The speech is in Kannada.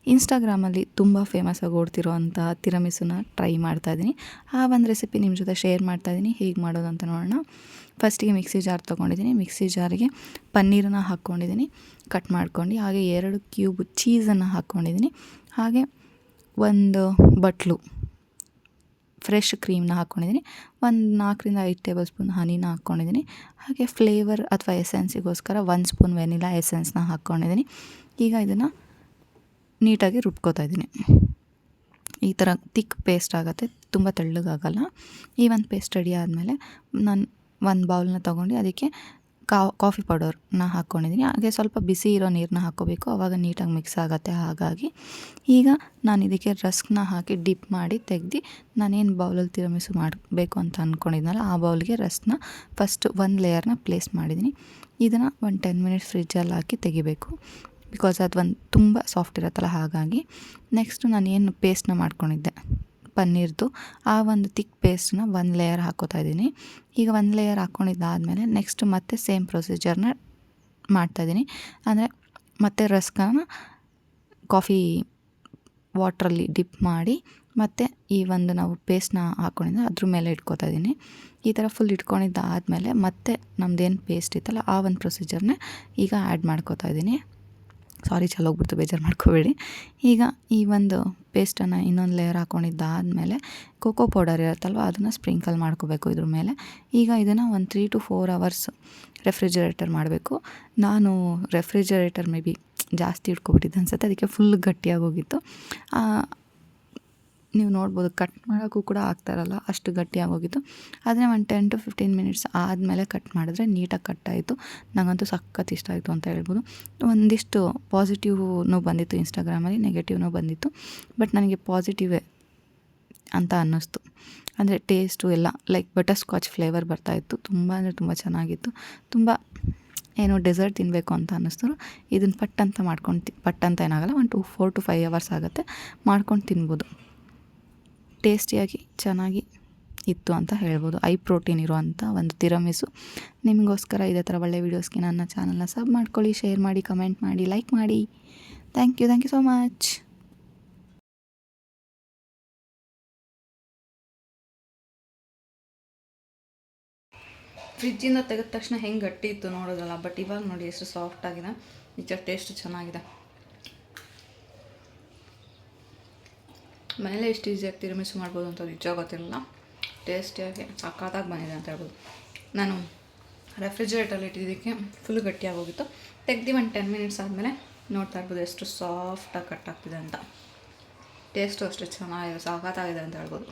ಇನ್ಸ್ಟಾಗ್ರಾಮಲ್ಲಿ ತುಂಬ ಫೇಮಸ್ಸಾಗಿ ಓಡ್ತಿರೋ ಅಂಥ ತಿರಮಿಸುನ ಟ್ರೈ ಮಾಡ್ತಾಯಿದ್ದೀನಿ. ಆ ಒಂದು ರೆಸಿಪಿ ನಿಮ್ಮ ಜೊತೆ ಶೇರ್ ಮಾಡ್ತಾಯಿದ್ದೀನಿ. ಹೇಗೆ ಮಾಡೋದು ಅಂತ ನೋಡೋಣ. ಫಸ್ಟಿಗೆ ಮಿಕ್ಸಿ ಜಾರ್ ತೊಗೊಂಡಿದ್ದೀನಿ. ಮಿಕ್ಸಿ ಜಾರಿಗೆ ಪನ್ನೀರನ್ನ ಹಾಕ್ಕೊಂಡಿದ್ದೀನಿ ಕಟ್ ಮಾಡ್ಕೊಂಡು. ಹಾಗೆ 2 ಕ್ಯೂಬ್ ಚೀಸನ್ನು ಹಾಕ್ಕೊಂಡಿದ್ದೀನಿ. ಹಾಗೆ ಒಂದು ಬಟ್ಲು ಫ್ರೆಶ್ ಕ್ರೀಮ್ನ ಹಾಕ್ಕೊಂಡಿದ್ದೀನಿ. ಒಂದು 4ರಿಂದ 5 ಟೇಬಲ್ ಸ್ಪೂನ್ ಹನಿನ ಹಾಕ್ಕೊಂಡಿದ್ದೀನಿ. ಹಾಗೆ ಫ್ಲೇವರ್ ಅಥವಾ ಎಸೆನ್ಸಿಗೋಸ್ಕರ 1 ಸ್ಪೂನ್ ವೆನಿಲಾ ಎಸೆನ್ಸ್ನ ಹಾಕ್ಕೊಂಡಿದ್ದೀನಿ. ಈಗ ಇದನ್ನು ನೀಟಾಗಿ ರುಬ್ಕೋತಾ ಇದ್ದೀನಿ. ಈ ಥರ ತಿಕ್ ಪೇಸ್ಟ್ ಆಗುತ್ತೆ, ತುಂಬ ತೆಳ್ಳಗಾಗಲ್ಲ. ಈ ಒಂದು ಪೇಸ್ಟ್ ರೆಡಿ ಆದಮೇಲೆ ನಾನು ಒಂದು ಬೌಲ್ನ ತೊಗೊಂಡು ಅದಕ್ಕೆ ಕಾಫಿ ಪೌಡರ್ನ ಹಾಕ್ಕೊಂಡಿದ್ದೀನಿ. ಹಾಗೆ ಸ್ವಲ್ಪ ಬಿಸಿ ಇರೋ ನೀರನ್ನ ಹಾಕ್ಕೋಬೇಕು, ಆವಾಗ ನೀಟಾಗಿ ಮಿಕ್ಸ್ ಆಗುತ್ತೆ. ಹಾಗಾಗಿ ಈಗ ನಾನು ಇದಕ್ಕೆ ರಸ್ಕ್ನ ಹಾಕಿ ಡಿಪ್ ಮಾಡಿ ತೆಗ್ದು ನಾನೇನು ಬೌಲಲ್ಲಿ ತಿರಮಿಸು ಮಾಡಬೇಕು ಅಂತ ಅಂದ್ಕೊಂಡಿದ್ನಲ್ಲ ಆ ಬೌಲ್ಗೆ ರಸ್ಕ್ನ ಫಸ್ಟ್ ಒಂದು ಲೇಯರ್ನ ಪ್ಲೇಸ್ ಮಾಡಿದ್ದೀನಿ. ಇದನ್ನು ಒಂದು 10 ಮಿನಿಟ್ಸ್ ಫ್ರಿಜ್ಜಲ್ಲಿ ಹಾಕಿ ತೆಗಿಬೇಕು, ಬಿಕಾಸ್ ಅದು ತುಂಬ ಸಾಫ್ಟ್ ಇರುತ್ತಲ್ಲ. ಹಾಗಾಗಿ ನೆಕ್ಸ್ಟು ನಾನೇನು ಪೇಸ್ಟ್ನ ಮಾಡ್ಕೊಂಡಿದ್ದೆ ಪನ್ನೀರ್ದು, ಆ ಒಂದು ತಿಕ್ ಪೇಸ್ಟನ್ನ ಒಂದು ಲೇಯರ್ ಹಾಕ್ಕೋತಾ ಇದ್ದೀನಿ. ಈಗ ಒಂದು ಲೇಯರ್ ಹಾಕ್ಕೊಂಡಿದ್ದಾದಮೇಲೆ ನೆಕ್ಸ್ಟ್ ಮತ್ತೆ ಸೇಮ್ ಪ್ರೊಸೀಜರ್ನ ಮಾಡ್ತಾಯಿದ್ದೀನಿ. ಅಂದರೆ ಮತ್ತೆ ರಸ್ಕನ್ನ ಕಾಫಿ ವಾಟ್ರಲ್ಲಿ ಡಿಪ್ ಮಾಡಿ ಮತ್ತು ಈ ಒಂದು ನಾವು ಪೇಸ್ಟ್ನ ಹಾಕ್ಕೊಂಡಿದ್ದೆ ಅದ್ರ ಮೇಲೆ ಇಟ್ಕೋತಾ ಇದ್ದೀನಿ. ಈ ಥರ ಫುಲ್ ಇಟ್ಕೊಂಡಿದ್ದಾದಮೇಲೆ ಮತ್ತೆ ನಮ್ಮದೇನು ಪೇಸ್ಟ್ ಇತ್ತಲ್ಲ ಆ ಒಂದು ಪ್ರೊಸೀಜರ್ನೇ ಈಗ ಆ್ಯಡ್ ಮಾಡ್ಕೋತಾ ಇದ್ದೀನಿ. ಸಾರಿ, ಚಲೋಗ್ಬಿಡ್ತು, ಬೇಜಾರು ಮಾಡ್ಕೋಬೇಡಿ. ಈಗ ಈ ಒಂದು ಪೇಸ್ಟನ್ನು ಇನ್ನೊಂದು ಲೇಯರ್ ಹಾಕ್ಕೊಂಡಿದ್ದಾದಮೇಲೆ ಕೋಕೋ ಪೌಡರ್ ಇರುತ್ತಲ್ವ ಅದನ್ನು ಸ್ಪ್ರಿಂಕಲ್ ಮಾಡ್ಕೋಬೇಕು ಇದ್ರ ಮೇಲೆ. ಈಗ ಇದನ್ನು ಒಂದು 3 to 4 hours ರೆಫ್ರಿಜರೇಟರ್ ಮಾಡಬೇಕು. ನಾನು ರೆಫ್ರಿಜರೇಟರ್ ಮೇ ಬಿ ಜಾಸ್ತಿ ಇಟ್ಕೊಬಿಟ್ಟಿದ್ದೆ ಅನ್ಸುತ್ತೆ, ಅದಕ್ಕೆ ಫುಲ್ ಗಟ್ಟಿಯಾಗೋಗಿತ್ತು. ನೀವು ನೋಡ್ಬೋದು, ಕಟ್ ಮಾಡೋಕ್ಕೂ ಕೂಡ ಆಗ್ತಾಯಿರಲ್ಲ, ಅಷ್ಟು ಗಟ್ಟಿಯಾಗೋಗಿತ್ತು. ಆದರೆ ಒಂದು 10 to 15 ಮಿನಿಟ್ಸ್ ಆದಮೇಲೆ ಕಟ್ ಮಾಡಿದ್ರೆ ನೀಟಾಗಿ ಕಟ್ಟಾಯಿತು. ನನಗಂತೂ ಸಖತ್ ಇಷ್ಟ ಆಯಿತು ಅಂತ ಹೇಳ್ಬೋದು. ಒಂದಿಷ್ಟು ಪಾಸಿಟಿವ್ನೂ ಬಂದಿತ್ತು ಇನ್ಸ್ಟಾಗ್ರಾಮಲ್ಲಿ, ನೆಗೆಟಿವ್ನೂ ಬಂದಿತ್ತು. ಬಟ್ ನನಗೆ ಪಾಸಿಟಿವೇ ಅಂತ ಅನ್ನಿಸ್ತು. ಅಂದರೆ ಟೇಸ್ಟು ಎಲ್ಲ ಲೈಕ್ ಬಟರ್ ಸ್ಕಾಚ್ ಫ್ಲೇವರ್ ಬರ್ತಾಯಿತ್ತು. ತುಂಬ ಅಂದರೆ ತುಂಬ ಚೆನ್ನಾಗಿತ್ತು. ತುಂಬ ಏನೋ ಡೆಸರ್ಟ್ ತಿನ್ನಬೇಕು ಅಂತ ಅನ್ನಿಸ್ತು. ಇದನ್ನು ಪಟ್ ಅಂತ ಏನಾಗಲ್ಲ, ಒಂದು 4 to 5 hours ಆಗುತ್ತೆ, ಮಾಡ್ಕೊಂಡು ತಿನ್ಬೋದು. ಟೇಸ್ಟಿಯಾಗಿ ಚೆನ್ನಾಗಿ ಇತ್ತು ಅಂತ ಹೇಳ್ಬೋದು. ಐ ಪ್ರೋಟೀನ್ ಇರುವಂಥ ಒಂದು ತಿರಮಿಸು. ನಿಮಗೋಸ್ಕರ ಇದೇ ಥರ ಒಳ್ಳೆ ವೀಡಿಯೋಸ್ಗೆ ನನ್ನ ಚಾನಲ್ನ ಸಬ್ ಮಾಡ್ಕೊಳ್ಳಿ, ಶೇರ್ ಮಾಡಿ, ಕಮೆಂಟ್ ಮಾಡಿ, ಲೈಕ್ ಮಾಡಿ. Thank you so much. ಫ್ರಿಜ್ಜಿಂದ ತೆಗೆದ ತಕ್ಷಣ ಹೆಂಗೆ ಗಟ್ಟಿ ಇತ್ತು ನೋಡೋದಲ್ಲ, ಬಟ್ ಇವಾಗ ನೋಡಿ ಎಷ್ಟು ಸಾಫ್ಟ್ ಆಗಿದೆ. ನಿಜ ಟೇಸ್ಟ್ ಚೆನ್ನಾಗಿದೆ. ಮನೇಲೆ ಎಷ್ಟು ಈಸಿಯಾಗಿ ತಿರಮಿಸು ಮಾಡ್ಬೋದು ಅಂತ ನಿಜ ಗೊತ್ತಿರಲಿಲ್ಲ. ಟೇಸ್ಟಿಯಾಗಿ ಸಕ್ಕತ್ತಾಗಿ ಬಂದಿದೆ ಅಂತ ಹೇಳ್ಬೋದು. ನಾನು ರೆಫ್ರಿಜರೇಟರಲ್ಲಿ ಇಟ್ಟಿದ್ದಕ್ಕೆ ಫುಲ್ ಗಟ್ಟಿಯಾಗಿ ಹೋಗಿತ್ತು. ತೆಗ್ದು ಒಂದು 10 ಮಿನಿಟ್ಸ್ ಆದಮೇಲೆ ನೋಡ್ತಾ ಇರ್ಬೋದು ಎಷ್ಟು ಸಾಫ್ಟಾಗಿ ಕಟ್ ಆಗ್ತಿದೆ ಅಂತ. ಟೇಸ್ಟು ಅಷ್ಟು ಚೆನ್ನಾಗಿದೆ, ಸಖತ್ತಾಗಿದೆ ಅಂತ ಹೇಳ್ಬೋದು.